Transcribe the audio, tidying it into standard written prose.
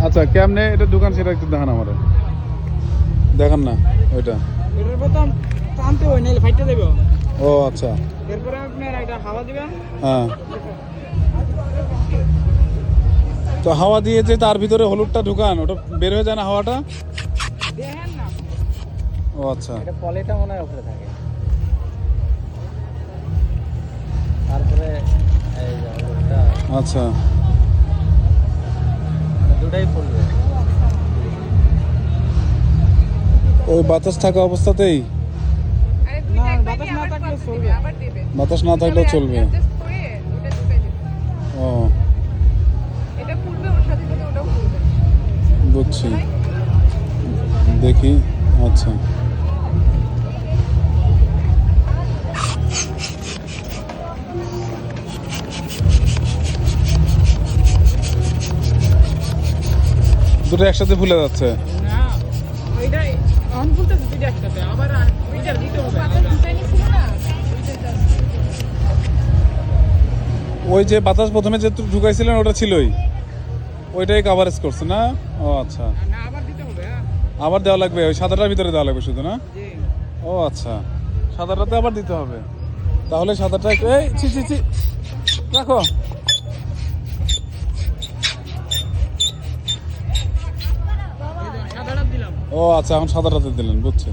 আচ্ছা কেমনে এটা দোকান সেটা একটু দেখান আমার, দেখান না ওইটা। এটার প্রথম টানতে হয় নাহলে ফাইটে দেবে। ও আচ্ছা, এরপরে আপনার এটা হাওয়া দিবেন। হ্যাঁ। তো হাওয়া দিয়ে যে তার ভিতরে হলুদটা ঢুকান, ওটা বের হয়ে যায় না হাওয়াটা? দেখেন না, ও আচ্ছা, এটা পলিটা মনে হয় উপরে থাকে। তারপরে এই যে হলুদটা আচ্ছা। দুটাই পড়বে। ওই বাতাস থাকা অবস্থাতেই? না, বাতাস না থাকলে চলবে। বাতাস না থাকলেও চলবে। ও বুঝছি, দেখি। আচ্ছা, দুটো একসাথে ভুলে যাচ্ছে। না, ওইটাই অন ফুলতেছে দুইটা একসাথে, আবার ওইটা দিতে হবে। ওই যে বাতাস প্রথমে যে ঢুকাইছিলেন ওটা ছিলই, ওইটাই কাভারেজ করছে না? ও আচ্ছা, না, আবার দিতে হবে। আবার দেওয়া লাগবে, ওই সাদাটার ভিতরে দেওয়া লাগবে শুধু না? জি। ও আচ্ছা, সাদাটাতে আবার দিতে হবে। তাহলে সাদাটা একটু, এই ছি ছি ছি, রাখো। সাদাটা দিলাম। ও আচ্ছা, এখন সাদাটাতে দিলেন, বুঝছি।